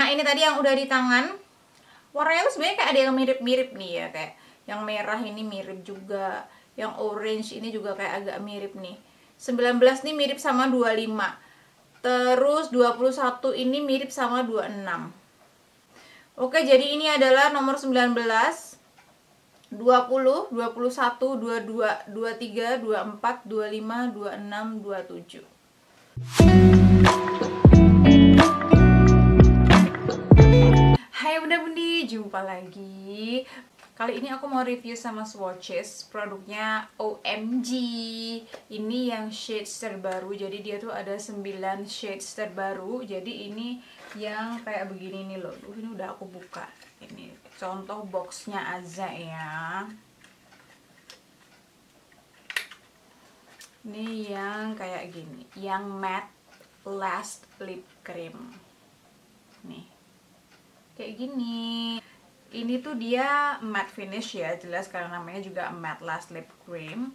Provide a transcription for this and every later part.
Nah ini tadi yang udah di tangan, warnanya tuh sebenarnya kayak ada yang mirip-mirip nih ya, kayak yang merah ini mirip juga, yang orange ini juga kayak agak mirip nih. 19 nih mirip sama 25, terus 21 ini mirip sama 26. Oke, jadi ini adalah nomor 19, 20, 21, 22, 23, 24, 25, 26, 27. Hai bunda-bundi, jumpa lagi. Kali ini aku mau review sama swatches produknya OMG. Ini yang shades terbaru, jadi dia tuh ada 9 shades terbaru. Jadi ini yang kayak begini nih loh. Ini udah aku buka. Ini contoh boxnya aja ya. Ini yang kayak gini, yang matte last lip cream. Nih, kayak gini. Ini tuh dia matte finish ya, jelas karena namanya juga matte last lip cream.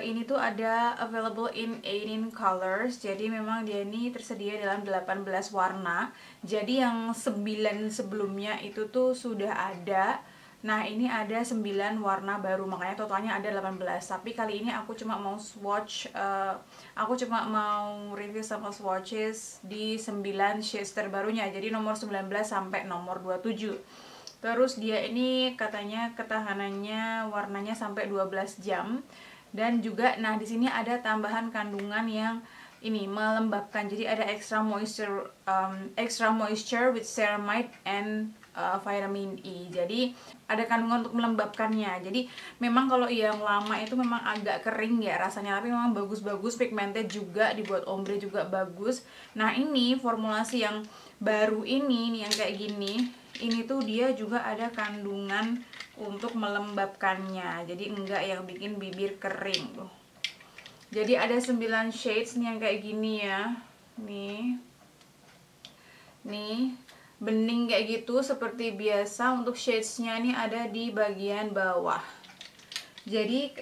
Ini tuh ada available in 18 colors, jadi memang dia ini tersedia dalam 18 warna. Jadi yang 9 sebelumnya itu tuh sudah ada. Nah ini ada 9 warna baru, makanya totalnya ada 18. Tapi kali ini aku cuma mau swatch, aku cuma mau review sama swatches di 9 shades terbarunya. Jadi nomor 19 sampai nomor 27. Terus dia ini katanya ketahanannya warnanya sampai 12 jam. Dan juga nah di sini ada tambahan kandungan yang ini melembabkan. Jadi ada extra moisture with ceramide and vitamin E. Jadi ada kandungan untuk melembabkannya. Jadi memang kalau yang lama itu memang agak kering ya rasanya, tapi memang bagus-bagus, pigmented juga, dibuat ombre juga bagus. Nah ini formulasi yang baru ini nih yang kayak gini, ini tuh dia juga ada kandungan untuk melembabkannya, jadi enggak yang bikin bibir kering tuh. Jadi ada 9 shades nih yang kayak gini ya. Nih bening kayak gitu seperti biasa. Untuk shadesnya nih ada di bagian bawah. Jadi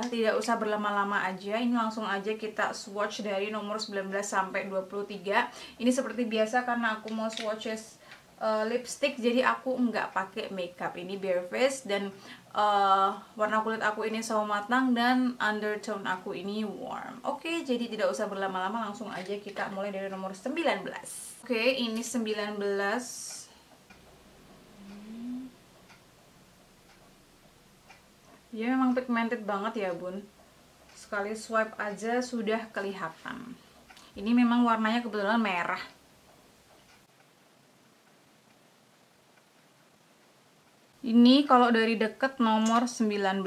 tidak usah berlama-lama aja, ini langsung aja kita swatch dari nomor 19 sampai 23. Ini seperti biasa karena aku mau swatches lipstick, jadi aku nggak pakai makeup. Ini bare face dan warna kulit aku ini sawo matang dan undertone aku ini warm. Oke, jadi tidak usah berlama-lama, langsung aja kita mulai dari nomor 19. Oke, ini 19. Ya memang pigmented banget ya bun, sekali swipe aja sudah kelihatan. Ini memang warnanya kebetulan merah. Ini kalau dari deket nomor 19.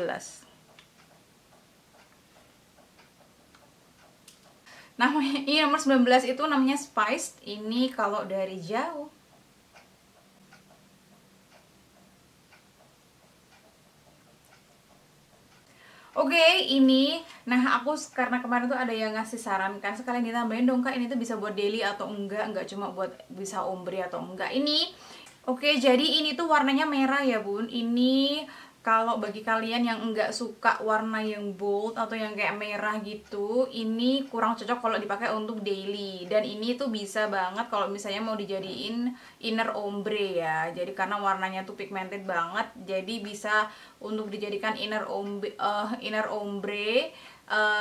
Namanya ini nomor 19 itu namanya Spiced. Ini kalau dari jauh. Oke, ini nah aku karena kemarin tuh ada yang ngasih saran kan, sekalian ditambahin dong kak, ini tuh bisa buat daily atau enggak cuma buat bisa ombre atau enggak. Ini oke, jadi ini tuh warnanya merah ya bun. Ini kalau bagi kalian yang enggak suka warna yang bold atau yang kayak merah gitu, ini kurang cocok kalau dipakai untuk daily. Dan ini tuh bisa banget kalau misalnya mau dijadiin inner ombre ya. Jadi karena warnanya tuh pigmented banget, jadi bisa untuk dijadikan inner ombre.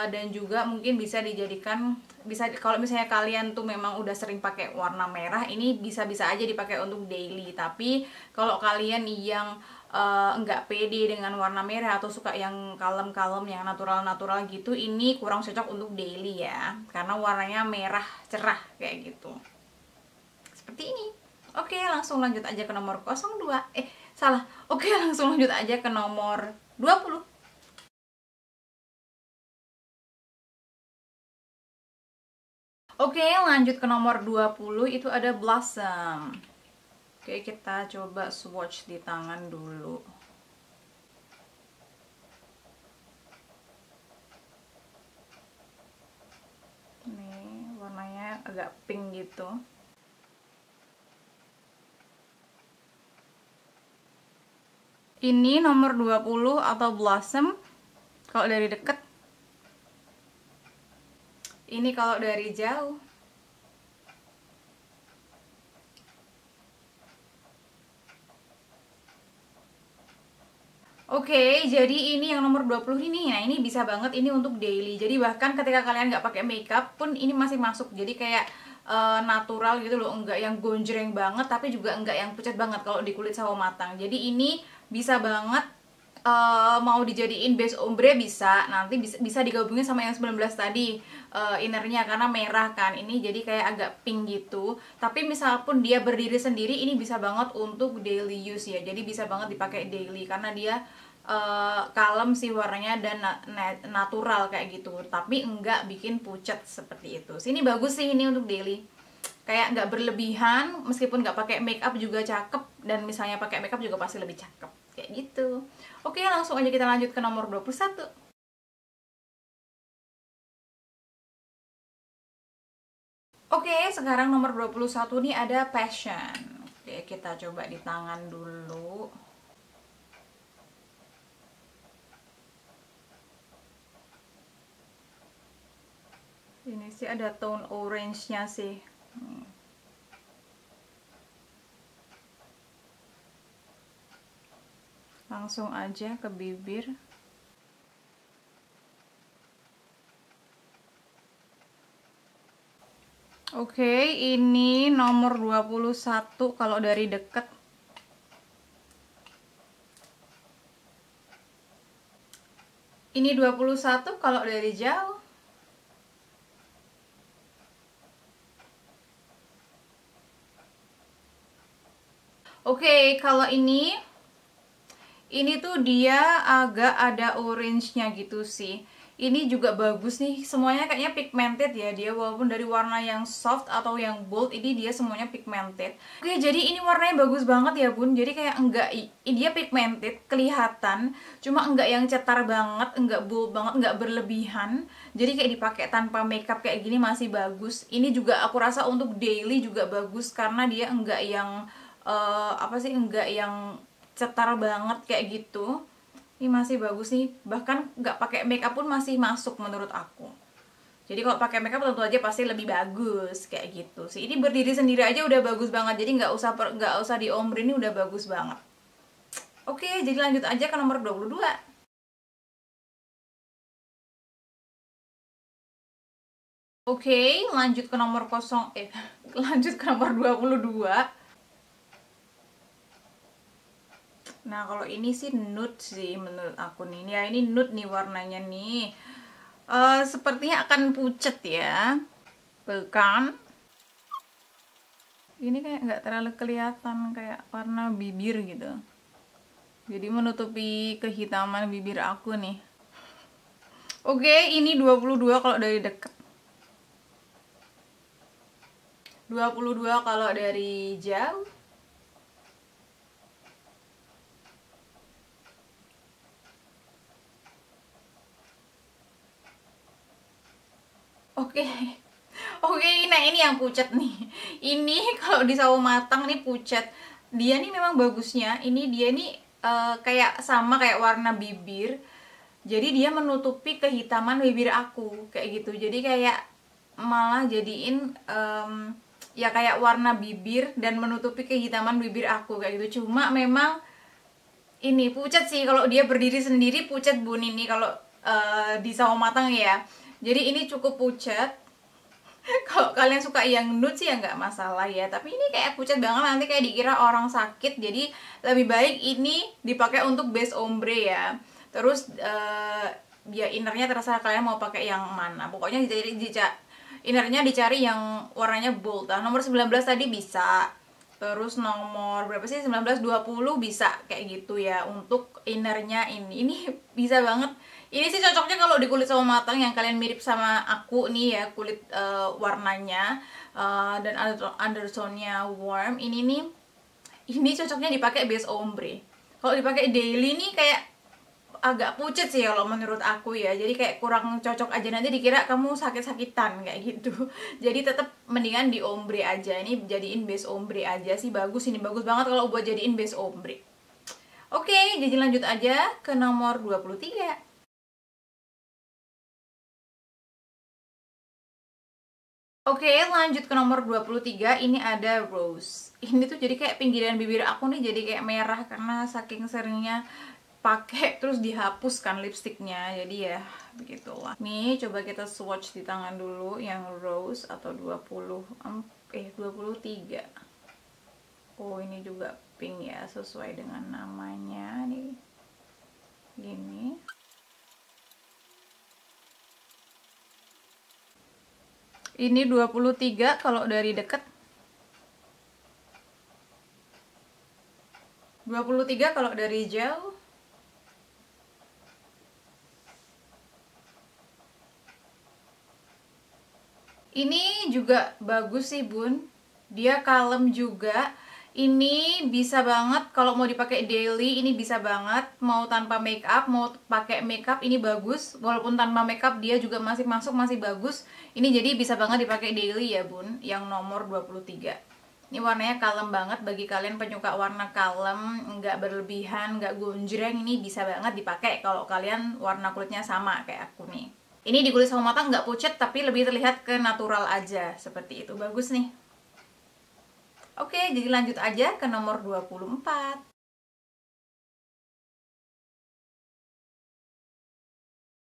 Dan juga mungkin bisa dijadikan, bisa kalau misalnya kalian tuh memang udah sering pakai warna merah, ini bisa-bisa aja dipakai untuk daily. Tapi kalau kalian yang nggak pede dengan warna merah atau suka yang kalem-kalem, yang natural-natural gitu, ini kurang cocok untuk daily ya, karena warnanya merah cerah kayak gitu, seperti ini. Oke, langsung lanjut aja ke nomor 02. Salah. Oke, langsung lanjut aja ke nomor 20. Oke, lanjut ke nomor 20, itu ada Blossom. Oke, kita coba swatch di tangan dulu. Nih, warnanya agak pink gitu. Ini nomor 20 atau Blossom kalau dari deket. Ini kalau dari jauh. Oke, jadi ini yang nomor 20 ini. Nah, ini bisa banget ini untuk daily. Jadi bahkan ketika kalian nggak pakai makeup pun ini masih masuk. Jadi kayak natural gitu loh, enggak yang gonjreng banget tapi juga enggak yang pucat banget kalau di kulit sawo matang. Jadi ini bisa banget mau dijadiin base ombre, bisa nanti bisa digabungin sama yang 19 tadi, innernya karena merah kan, ini jadi kayak agak pink gitu. Tapi misal pun dia berdiri sendiri, ini bisa banget untuk daily use ya, jadi bisa banget dipakai daily karena dia kalem sih warnanya dan natural kayak gitu, tapi enggak bikin pucat seperti itu. Sini bagus sih ini untuk daily, kayak nggak berlebihan, meskipun nggak pakai make up juga cakep, dan misalnya pakai make up juga pasti lebih cakep kayak gitu. Oke, langsung aja kita lanjut ke nomor 21. Oke, sekarang nomor 21 nih ada Passion. Oke, kita coba di tangan dulu. Ini sih ada tone orange-nya sih. Langsung aja ke bibir. Oke, ini nomor 21 kalau dari deket. Ini 21 kalau dari jauh. Oke, kalau ini tuh dia agak ada orange-nya gitu sih. Ini juga bagus nih, semuanya kayaknya pigmented ya dia, walaupun dari warna yang soft atau yang bold, ini dia semuanya pigmented. Oke, jadi ini warnanya bagus banget ya bun, jadi kayak enggak, dia pigmented, kelihatan, cuma enggak yang cetar banget, enggak bold banget, enggak berlebihan. Jadi kayak dipakai tanpa makeup kayak gini masih bagus. Ini juga aku rasa untuk daily juga bagus, karena dia enggak yang apa sih, enggak yang cetar banget kayak gitu. Ini masih bagus nih, bahkan nggak pakai makeup pun masih masuk menurut aku. Jadi kalau pakai makeup tentu aja pasti lebih bagus kayak gitu sih. Ini berdiri sendiri aja udah bagus banget, jadi nggak usah di ombre, ini udah bagus banget. Oke, jadi lanjut aja ke nomor 22. Oke, lanjut ke nomor lanjut ke nomor 22. Nah, kalau ini sih nude sih menurut aku nih. Ya, ini nude nih warnanya nih. Sepertinya akan pucat ya. Bukan? Ini kayak nggak terlalu kelihatan kayak warna bibir gitu. Jadi menutupi kehitaman bibir aku nih. Oke, ini 22 kalau dari deket. 22 kalau dari jauh. Oke. Oke, nah ini yang pucat nih. Ini kalau di sawo matang nih pucat. Dia nih memang bagusnya, ini dia nih kayak sama kayak warna bibir. Jadi dia menutupi kehitaman bibir aku kayak gitu. Jadi kayak malah jadiin ya kayak warna bibir dan menutupi kehitaman bibir aku kayak gitu. Cuma memang ini pucat sih kalau dia berdiri sendiri, pucat bun ini kalau di sawo matang ya. Jadi ini cukup pucat. Kalau kalian suka yang nude sih ya nggak masalah ya, tapi ini kayak pucat banget, nanti kayak dikira orang sakit. Jadi lebih baik ini dipakai untuk base ombre ya. Terus ya innernya terserah kalian mau pakai yang mana, pokoknya innernya dicari yang warnanya bold. Nah, nomor 19 tadi bisa, terus nomor berapa sih, 19, 20 bisa kayak gitu ya untuk innernya. Ini bisa banget. Ini sih cocoknya kalau di kulit sawo matang yang kalian mirip sama aku nih ya, kulit warnanya dan undertone-nya warm. Ini cocoknya dipakai base ombre. Kalau dipakai daily nih kayak agak pucat sih kalau menurut aku ya, jadi kayak kurang cocok aja, nanti dikira kamu sakit-sakitan kayak gitu. Jadi tetap mendingan di ombre aja, ini jadiin base ombre aja sih, bagus, ini bagus banget kalau buat jadiin base ombre. Oke, jadi lanjut aja ke nomor 23. Oke, lanjut ke nomor 23. Ini ada Rose. Ini tuh jadi kayak pinggiran bibir aku nih jadi kayak merah karena saking seringnya pakai terus dihapuskan lipstiknya, jadi ya begitulah. Nih coba kita swatch di tangan dulu yang rose atau 23. Oh ini juga pink ya, sesuai dengan namanya nih, gini. Ini 23 kalau dari deket, 23 kalau dari jauh. Ini juga bagus sih bun, dia kalem juga. Ini bisa banget kalau mau dipakai daily, ini bisa banget. Mau tanpa make up, mau pakai make up, ini bagus. Walaupun tanpa make up dia juga masih masuk, masih bagus. Ini jadi bisa banget dipakai daily ya bun, yang nomor 23. Ini warnanya kalem banget, bagi kalian penyuka warna kalem, nggak berlebihan, nggak gonjreng, ini bisa banget dipakai kalau kalian warna kulitnya sama kayak aku nih. Ini di kulit sama mata nggak pucat, tapi lebih terlihat ke natural aja, seperti itu. Bagus nih. Oke, jadi lanjut aja ke nomor 24.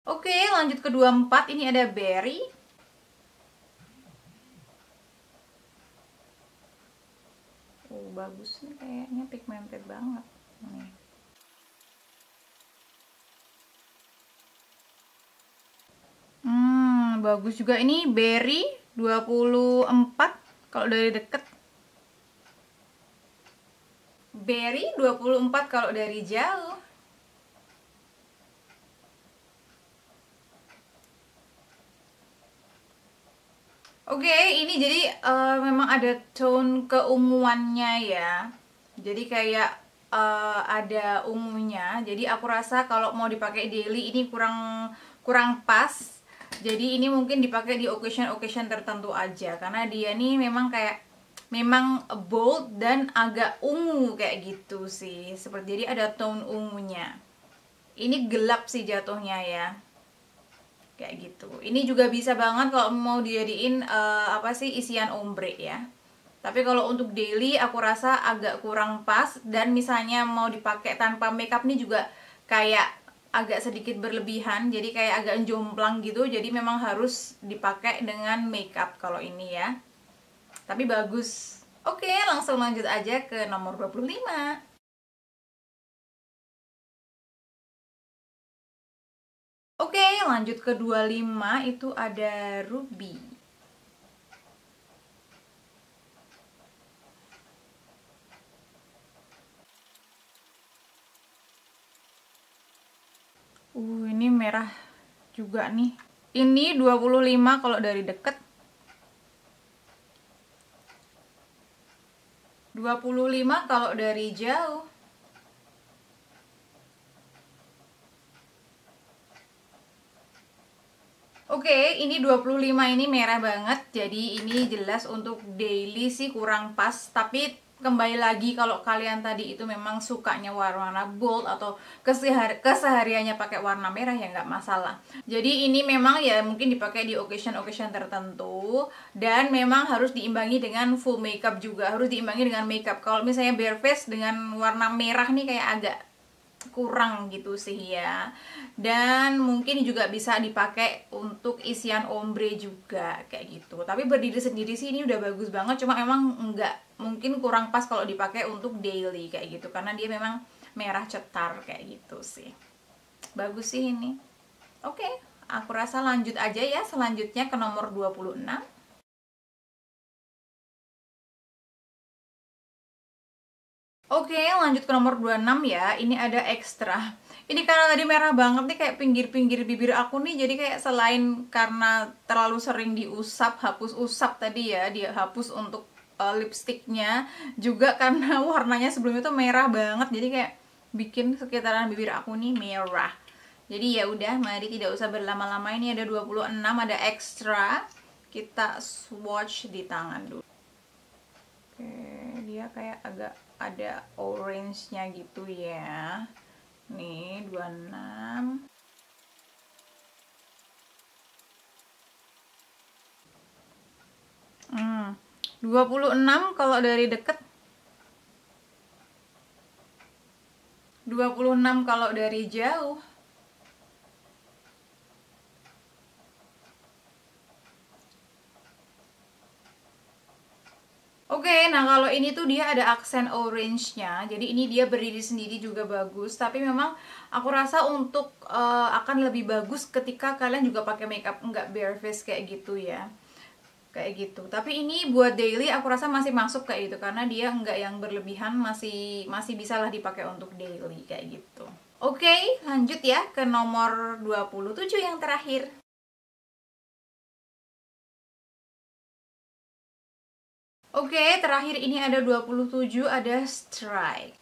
Oke, lanjut ke 24. Ini ada berry. Oh, bagus nih, kayaknya pigmented banget. Nih. Bagus juga. Ini berry 24 kalau dari deket. Berry 24 kalau dari jauh. Oke, ini jadi memang ada tone keunguannya ya. Jadi kayak ada ungunya. Jadi aku rasa kalau mau dipakai daily ini kurang pas. Jadi ini mungkin dipakai di occasion tertentu aja, karena dia nih memang bold dan agak ungu kayak gitu sih. Seperti jadi ada tone ungunya. Ini gelap sih jatuhnya ya. Kayak gitu. Ini juga bisa banget kalau mau dijadiin isian ombre ya. Tapi kalau untuk daily aku rasa agak kurang pas, dan misalnya mau dipakai tanpa makeup nih juga kayak agak sedikit berlebihan, jadi kayak agak jomplang gitu. Jadi memang harus dipakai dengan makeup kalau ini ya. Tapi bagus. Oke, langsung lanjut aja ke nomor 25. Oke, lanjut ke 25, itu ada ruby. Ini merah juga nih. Ini 25 kalau dari deket. 25 kalau dari jauh. Oke, ini 25 ini merah banget. Jadi ini jelas untuk daily sih kurang pas, tapi kembali lagi kalau kalian tadi itu memang sukanya warna bold atau kesehariannya pakai warna merah ya nggak masalah. Jadi ini memang ya mungkin dipakai di occasion tertentu, dan memang harus diimbangi dengan full makeup juga, harus diimbangi dengan makeup. Kalau misalnya bare face dengan warna merah nih kayak agak kurang gitu sih ya. Dan mungkin juga bisa dipakai untuk isian ombre juga kayak gitu. Tapi berdiri sendiri sih ini udah bagus banget, cuma emang nggak, mungkin kurang pas kalau dipakai untuk daily kayak gitu, karena dia memang merah cetar kayak gitu sih. Bagus sih ini. Oke, aku rasa lanjut aja ya selanjutnya ke nomor 26. Oke, lanjut ke nomor 26 ya. Ini ada ekstra. Ini karena tadi merah banget nih, kayak pinggir-pinggir bibir aku nih. Jadi kayak selain karena terlalu sering diusap, hapus usap tadi ya, dia hapus untuk lipstiknya, juga karena warnanya sebelumnya tuh merah banget. Jadi kayak bikin sekitaran bibir aku nih merah. Jadi ya udah, mari tidak usah berlama-lama. Ini ada 26, ada ekstra. Kita swatch di tangan dulu. Oke, dia kayak agak ada orange-nya gitu ya. Nih, 26. Hmm, 26 kalau dari deket. 26 kalau dari jauh. Oke, nah kalau ini tuh dia ada aksen orange-nya. Jadi ini dia berdiri sendiri juga bagus. Tapi memang aku rasa untuk akan lebih bagus ketika kalian juga pakai makeup nggak bare face kayak gitu ya. Kayak gitu. Tapi ini buat daily aku rasa masih masuk kayak gitu karena dia nggak yang berlebihan, masih bisa lah dipakai untuk daily kayak gitu. Oke, lanjut ya ke nomor 27 yang terakhir. Oke, terakhir ini ada 27, ada Strike.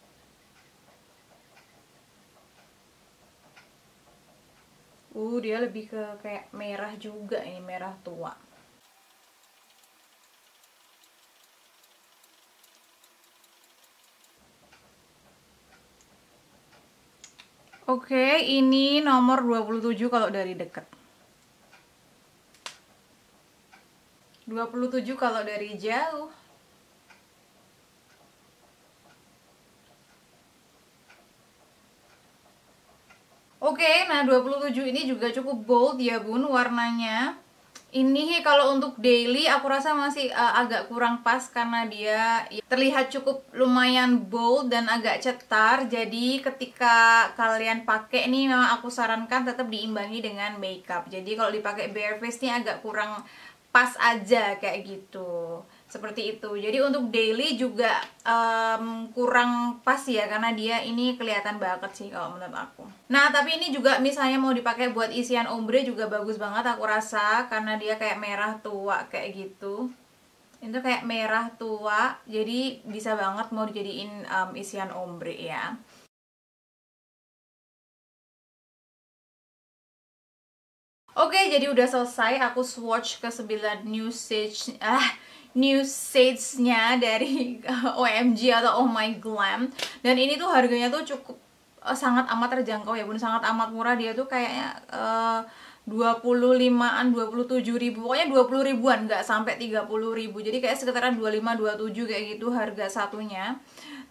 Dia lebih ke kayak merah juga, ini merah tua. Oke, ini nomor 27 kalau dari dekat. 27 kalau dari jauh. Oke, nah 27 ini juga cukup bold ya bun warnanya. Ini kalau untuk daily aku rasa masih agak kurang pas karena dia terlihat cukup lumayan bold dan agak cetar. Jadi ketika kalian pakai ini memang aku sarankan tetap diimbangi dengan makeup. Jadi kalau dipakai bare face ini agak kurang pas aja kayak gitu. Seperti itu. Jadi untuk daily juga kurang pas ya karena dia ini kelihatan banget sih kalau menurut aku. Nah, tapi ini juga misalnya mau dipakai buat isian ombre juga bagus banget aku rasa karena dia kayak merah tua kayak gitu. Itu kayak merah tua, jadi bisa banget mau dijadiin isian ombre ya. Oke, jadi udah selesai aku swatch ke 9 new shades-nya dari OMG atau Oh My Glam. Dan ini tuh harganya tuh cukup sangat amat terjangkau ya bun, sangat amat murah. Dia tuh kayaknya 25-an, 27 ribu, pokoknya 20 ribuan, nggak sampai 30 ribu. Jadi kayak sekitaran 25, 27 kayak gitu harga satunya.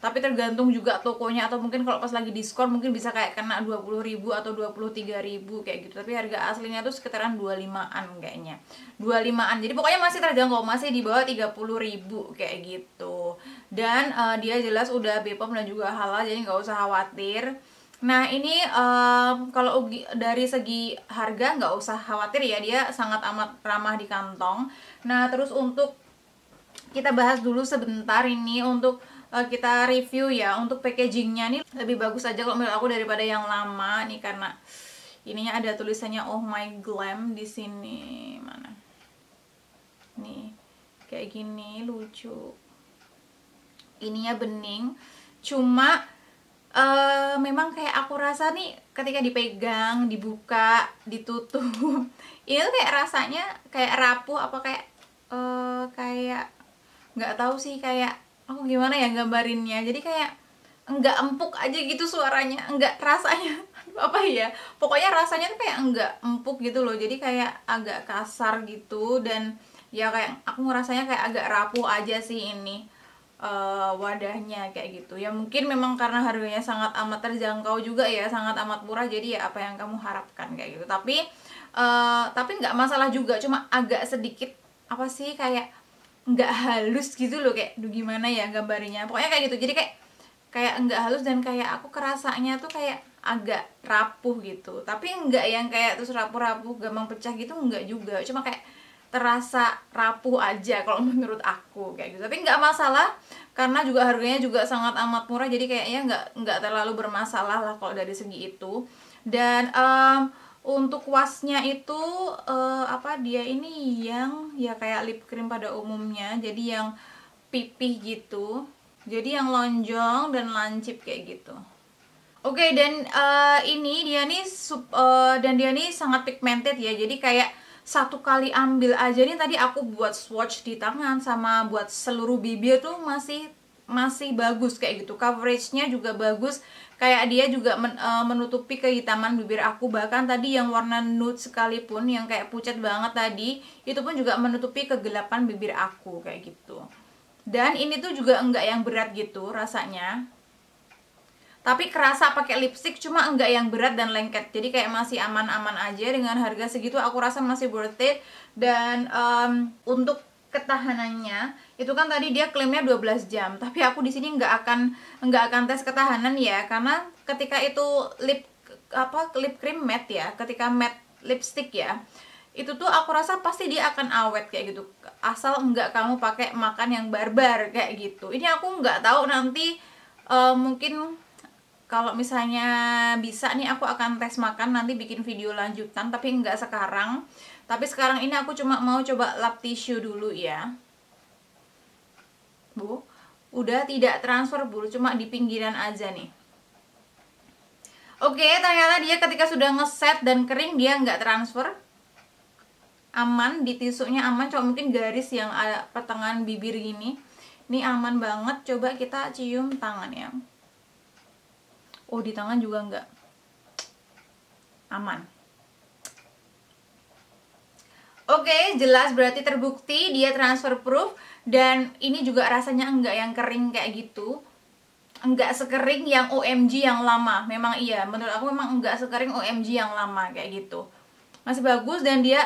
Tapi tergantung juga tokonya, atau mungkin kalau pas lagi diskon mungkin bisa kayak kena 20 ribu atau 23 ribu kayak gitu. Tapi harga aslinya tuh sekitaran 25-an kayaknya, 25-an. Jadi pokoknya masih terjangkau, masih di bawah 30 ribu kayak gitu. Dan dia jelas udah BPOM dan juga halal, jadi nggak usah khawatir. Nah ini kalau dari segi harga nggak usah khawatir ya, dia sangat amat ramah di kantong. Nah terus untuk kita bahas dulu sebentar ini untuk kita review ya. Untuk packagingnya nih lebih bagus aja kalau menurut aku daripada yang lama nih, karena ininya ada tulisannya Oh My Glam di sini. Mana nih, kayak gini, lucu. Ininya bening, cuma memang kayak aku rasa nih ketika dipegang, dibuka, ditutup ini tuh kayak rasanya kayak rapuh apa kayak kayak nggak tahu sih, kayak aku gimana ya gambarinnya. Jadi kayak enggak empuk aja gitu suaranya, enggak rasanya apa ya, pokoknya rasanya tuh kayak enggak empuk gitu loh. Jadi kayak agak kasar gitu, dan ya kayak aku ngerasanya kayak agak rapuh aja sih ini wadahnya kayak gitu ya. Mungkin memang karena harganya sangat amat terjangkau juga ya, sangat amat murah, jadi ya apa yang kamu harapkan kayak gitu. Tapi nggak masalah juga, cuma agak sedikit apa sih, kayak nggak halus gitu loh, kayak gimana ya gambarnya, pokoknya kayak gitu. Jadi kayak nggak halus, dan kayak aku kerasanya tuh kayak agak rapuh gitu. Tapi nggak yang kayak terus rapuh-rapuh gampang pecah gitu, nggak juga, cuma kayak terasa rapuh aja kalau menurut aku kayak gitu. Tapi nggak masalah karena juga harganya juga sangat amat murah, jadi kayaknya nggak terlalu bermasalah lah kalau dari segi itu. Dan untuk kuasnya itu apa, dia ini yang ya kayak lip cream pada umumnya, jadi yang pipih gitu, jadi yang lonjong dan lancip kayak gitu. Oke, dan ini dia nih dan dia nih sangat pigmented ya. Jadi kayak satu kali ambil aja nih, tadi aku buat swatch di tangan sama buat seluruh bibir tuh masih bagus kayak gitu. Coveragenya juga bagus. Kayak dia juga menutupi kehitaman bibir aku. Bahkan tadi yang warna nude sekalipun, yang kayak pucat banget tadi, itu pun juga menutupi kegelapan bibir aku kayak gitu. Dan ini tuh juga enggak yang berat gitu rasanya. tapi kerasa pakai lipstick, cuma enggak yang berat dan lengket. Jadi kayak masih aman-aman aja. Dengan harga segitu aku rasa masih worth it. Dan untuk ketahanannya itu kan tadi dia klaimnya 12 jam, tapi aku di sini nggak akan tes ketahanan ya, karena ketika itu lip cream matte ya, ketika matte lipstick ya, itu tuh aku rasa pasti dia akan awet kayak gitu, asal enggak kamu pakai makan yang barbar kayak gitu. Ini aku nggak tahu nanti, mungkin kalau misalnya bisa nih aku akan tes makan, nanti bikin video lanjutan, tapi nggak sekarang. Tapi sekarang ini aku cuma mau coba lap tisu dulu ya. Bu, udah tidak transfer Bu, cuma di pinggiran aja nih. Oke, ternyata dia ketika sudah ngeset dan kering dia nggak transfer. Aman, di tisunya aman, cuma mungkin garis yang ada pertengahan bibir gini. Ini aman banget. Coba kita cium tangan ya. Oh, di tangan juga enggak. Aman. Oke, jelas berarti terbukti dia transfer proof. Dan ini juga rasanya enggak yang kering kayak gitu. Enggak sekering yang OMG yang lama. Memang iya, menurut aku memang enggak sekering OMG yang lama kayak gitu. Masih bagus, dan dia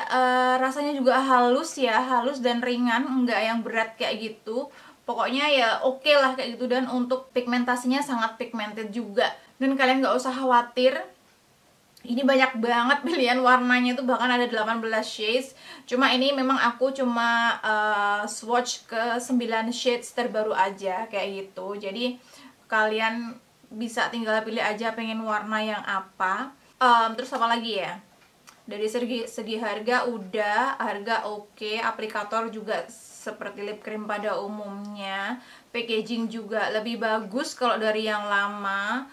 rasanya juga halus ya, halus dan ringan, enggak yang berat kayak gitu. Pokoknya ya oke lah kayak gitu. Dan untuk pigmentasinya sangat pigmented juga. Dan kalian nggak usah khawatir, ini banyak banget pilihan warnanya tuh, bahkan ada 18 shades. Cuma ini memang aku cuma swatch ke 9 shades terbaru aja kayak gitu. Jadi kalian bisa tinggal pilih aja pengen warna yang apa. Terus apa lagi ya? Dari segi harga udah, harga oke, aplikator juga seperti lip cream pada umumnya, packaging juga lebih bagus kalau dari yang lama.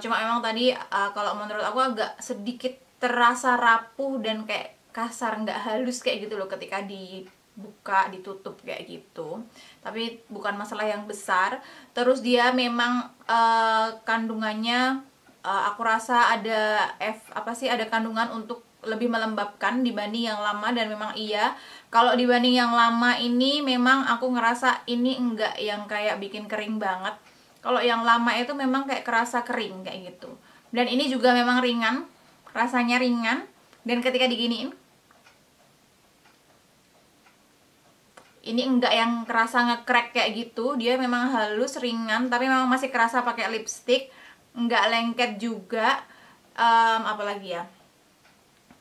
Cuma emang tadi kalau menurut aku agak sedikit terasa rapuh dan kayak kasar, nggak halus kayak gitu loh ketika dibuka, ditutup kayak gitu. Tapi bukan masalah yang besar. Terus dia memang kandungannya aku rasa ada ada kandungan untuk lebih melembabkan dibanding yang lama. Dan memang iya, kalau dibanding yang lama ini memang aku ngerasa ini enggak yang kayak bikin kering banget. Kalau yang lama itu memang kayak kerasa kering kayak gitu. Dan ini juga memang ringan, rasanya ringan. Dan ketika diginiin, ini enggak yang kerasa nge-crack kayak gitu. Dia memang halus, ringan, tapi memang masih kerasa pakai lipstick. Enggak lengket juga. Apalagi ya,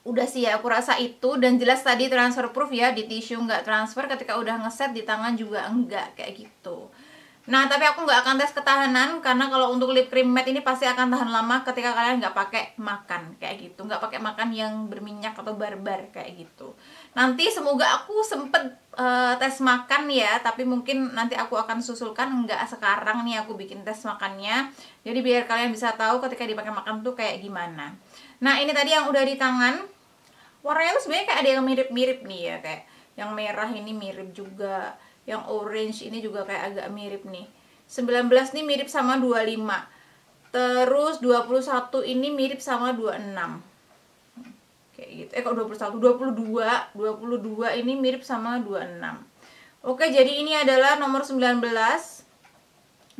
udah sih ya, aku rasa itu. Dan jelas tadi transfer proof ya, di tisu nggak transfer, ketika udah ngeset di tangan juga enggak kayak gitu. Nah, tapi aku nggak akan tes ketahanan, karena kalau untuk lip cream matte ini pasti akan tahan lama ketika kalian nggak pakai makan kayak gitu, nggak pakai makan yang berminyak atau barbar kayak gitu. Nanti semoga aku sempet tes makan ya, tapi mungkin nanti aku akan susulkan, nggak sekarang nih aku bikin tes makannya. Jadi biar kalian bisa tahu ketika dipakai makan tuh kayak gimana. Nah, ini tadi yang udah di tangan. Warnanya tuh sebenarnya kayak ada yang mirip-mirip nih ya, kayak yang merah ini mirip juga. Yang orange ini juga kayak agak mirip nih. 19 nih mirip sama 25. Terus 21 ini mirip sama 26. Kayak gitu. Kok 21? 22 ini mirip sama 26. Oke, jadi ini adalah nomor 19,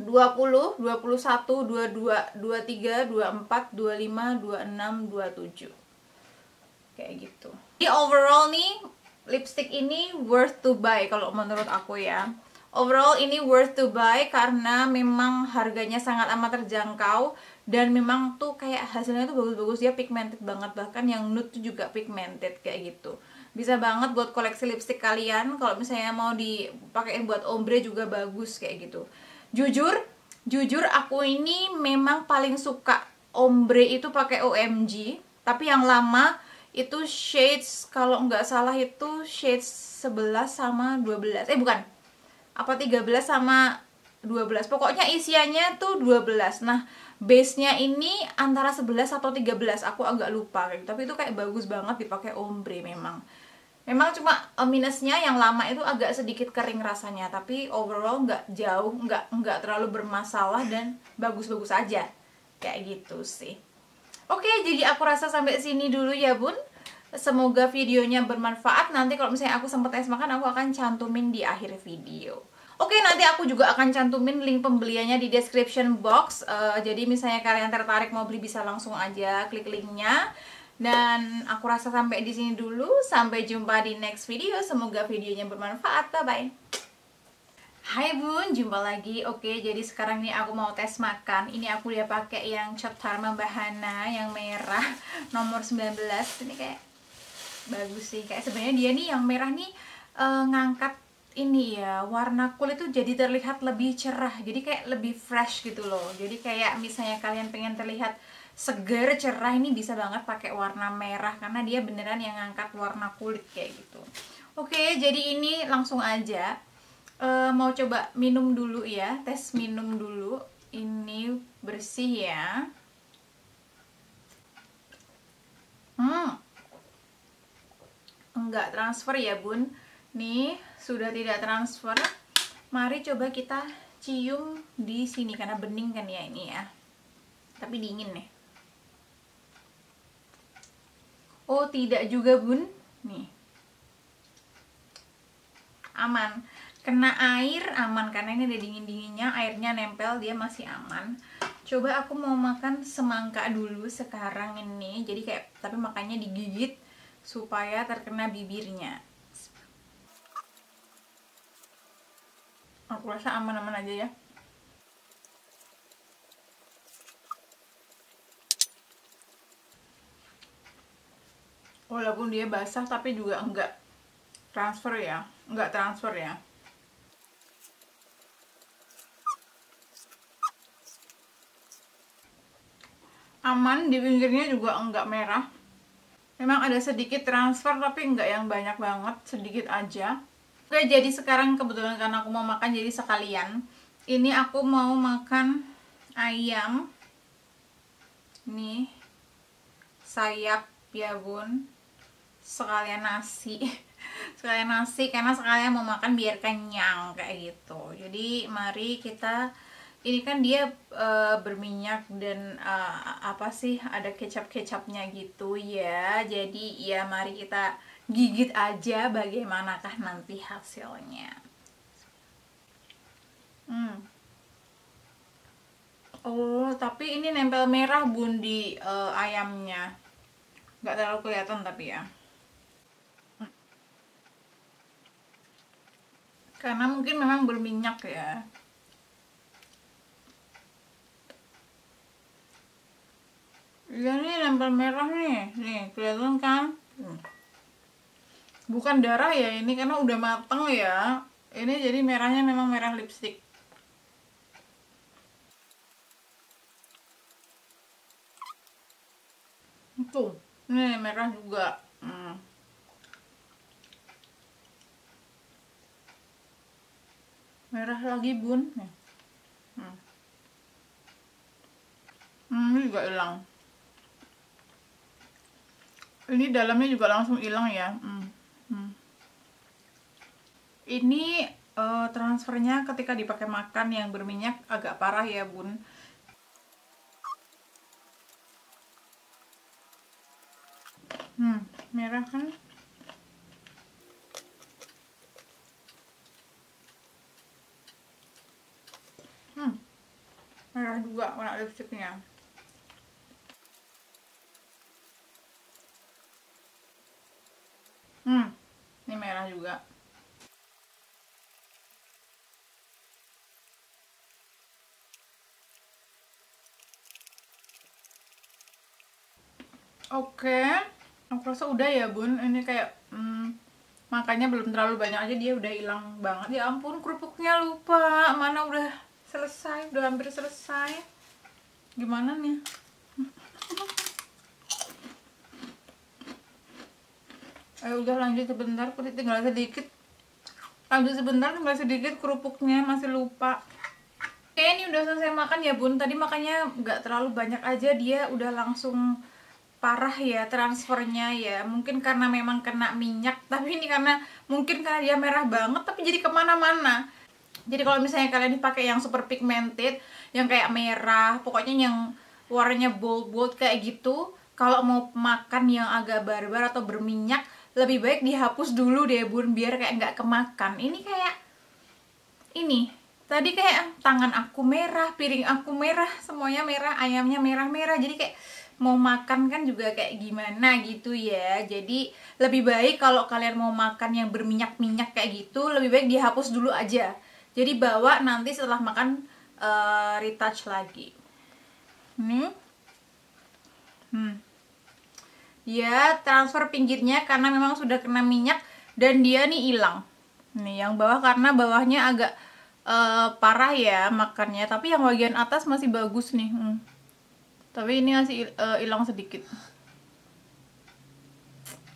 20, 21, 22, 23, 24, 25, 26, 27. Kayak gitu. Jadi overall nih, lipstick ini worth to buy kalau menurut aku ya. Overall ini worth to buy karena memang harganya sangat amat terjangkau. Dan memang tuh kayak hasilnya tuh bagus-bagus, dia pigmented banget. Bahkan yang nude tuh juga pigmented kayak gitu. Bisa banget buat koleksi lipstick kalian. Kalau misalnya mau dipakein buat ombre juga bagus kayak gitu. Jujur aku ini memang paling suka ombre itu pakai OMG. Tapi yang lama itu shades, kalau nggak salah itu shades 11 sama 12. Bukan. Apa 13 sama 12. Pokoknya isiannya tuh 12. Nah, base-nya ini antara 11 atau 13. Aku agak lupa kayak gitu. Tapi itu kayak bagus banget dipakai ombre memang. Memang cuma minusnya yang lama itu agak sedikit kering rasanya, tapi overall nggak jauh, nggak terlalu bermasalah dan bagus-bagus aja. Kayak gitu sih. Oke, jadi aku rasa sampai sini dulu ya bun. Semoga videonya bermanfaat. Nanti kalau misalnya aku sempat tes makan, aku akan cantumin di akhir video. Oke, nanti aku juga akan cantumin link pembeliannya di description box. Jadi misalnya kalian tertarik mau beli bisa langsung aja klik linknya. Dan aku rasa sampai di sini dulu. Sampai jumpa di next video. Semoga videonya bermanfaat. Bye bye. Hai bun, jumpa lagi. Oke, jadi sekarang nih aku mau tes makan. Ini aku udah pakai yang Chok Dharma Bahana yang merah nomor 19. Ini kayak bagus sih. Kayak sebenarnya dia nih yang merah nih ngangkat ini ya, warna kulit tuh jadi terlihat lebih cerah, jadi kayak lebih fresh gitu loh. Jadi kayak misalnya kalian pengen terlihat seger, cerah, ini bisa banget pakai warna merah karena dia beneran yang ngangkat warna kulit kayak gitu. Oke, jadi ini langsung aja mau coba minum dulu ya, tes minum dulu. Ini bersih ya. Enggak transfer ya bun. Nih, sudah tidak transfer. Mari coba kita cium di sini karena bening kan ya ini ya. Tapi dingin nih. Oh, tidak juga, Bun. Nih. Aman. Kena air aman karena ini ada dingin-dinginnya, airnya nempel, dia masih aman. Coba aku mau makan semangka dulu sekarang ini. Jadi kayak tapi makannya digigit supaya terkena bibirnya. Aku rasa aman-aman aja ya. Walaupun dia basah tapi juga enggak transfer ya. Enggak transfer ya. Aman, di pinggirnya juga enggak merah. Memang ada sedikit transfer tapi enggak yang banyak banget, sedikit aja. Oke, jadi sekarang kebetulan karena aku mau makan jadi sekalian. Ini aku mau makan ayam. Nih. Sayap ya, Bun. Sekalian nasi. Sekalian nasi karena sekalian mau makan biar kenyang kayak gitu. Jadi mari kita, ini kan dia berminyak dan apa sih, ada kecap-kecapnya gitu ya. Jadi ya mari kita gigit aja bagaimanakah nanti hasilnya. Oh, tapi ini nempel merah bun di ayamnya. Nggak terlalu kelihatan tapi ya. Karena mungkin memang berminyak ya. Iya nih nempel merah nih. Nih, kelihatan kan? Bukan darah ya ini karena udah mateng ya. Ini jadi merahnya memang merah lipstick. Tuh, ini merah juga. Merah lagi bun. Ini juga hilang. Ini dalamnya juga langsung hilang ya. Ini transfernya ketika dipakai makan yang berminyak agak parah ya bun. Merah kan? Merah juga warna lipstiknya. Ini merah juga. Oke, aku rasa udah ya bun. Ini kayak makannya belum terlalu banyak aja dia udah hilang banget. Ya ampun, kerupuknya lupa. Mana udah selesai, udah hampir selesai. Gimana nih? Ayo udah lanjut sebentar, tinggal sedikit. Lanjut sebentar, tinggal sedikit kerupuknya masih lupa. Oke, ini udah selesai makan ya bun. Tadi makannya nggak terlalu banyak aja, dia udah langsung parah ya transfernya ya. Mungkin karena memang kena minyak, tapi ini karena mungkin karena dia merah banget tapi jadi kemana-mana. Jadi kalau misalnya kalian dipakai yang super pigmented, yang kayak merah, pokoknya yang warnanya bold kayak gitu, kalau mau makan yang agak barbar atau berminyak, lebih baik dihapus dulu deh bun, biar kayak nggak kemakan. Ini kayak Ini tadi kayak tangan aku merah, piring aku merah, semuanya merah, ayamnya merah-merah. Jadi kayak mau makan kan juga kayak gimana gitu ya. Jadi lebih baik kalau kalian mau makan yang berminyak-minyak kayak gitu, lebih baik dihapus dulu aja. Jadi bawa nanti setelah makan retouch lagi. Dia transfer pinggirnya karena memang sudah kena minyak dan dia nih hilang. Nih yang bawah karena bawahnya agak parah ya makannya, tapi yang bagian atas masih bagus nih. Tapi ini masih hilang sedikit.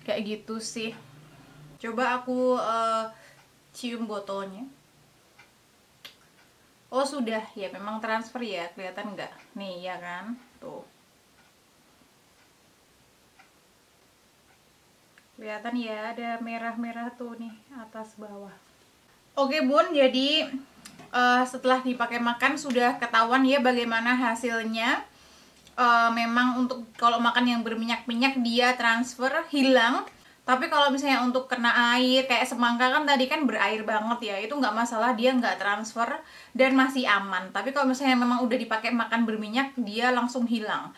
Kayak gitu sih. Coba aku cium botolnya. Oh sudah, ya memang transfer ya, kelihatan nggak? Nih ya kan, tuh. Kelihatan ya, ada merah-merah tuh nih, atas bawah. Oke bun, jadi setelah dipakai makan sudah ketahuan ya bagaimana hasilnya. Memang untuk kalau makan yang berminyak-minyak dia transfer, hilang. Tapi kalau misalnya untuk kena air kayak semangka kan tadi kan berair banget ya, itu nggak masalah, dia nggak transfer dan masih aman. Tapi kalau misalnya memang udah dipakai makan berminyak, dia langsung hilang.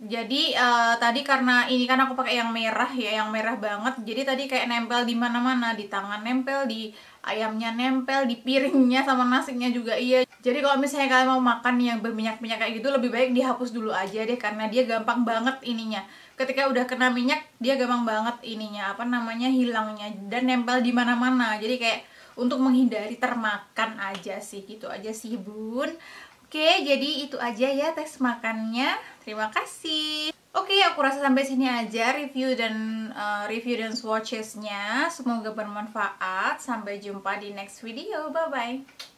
Jadi tadi karena ini kan aku pakai yang merah ya, yang merah banget. Jadi tadi kayak nempel di mana-mana, di tangan nempel, di ayamnya nempel, di piringnya sama nasinya juga iya. Jadi kalau misalnya kalian mau makan yang berminyak-minyak kayak gitu, lebih baik dihapus dulu aja deh karena dia gampang banget ininya. Ketika udah kena minyak, dia gampang banget ininya, apa namanya, hilangnya dan nempel di mana-mana. Jadi kayak untuk menghindari termakan aja sih, gitu aja sih bun. Oke, jadi itu aja ya tes makannya. Terima kasih. Oke, aku rasa sampai sini aja review dan swatches-nya. Semoga bermanfaat. Sampai jumpa di next video. Bye bye.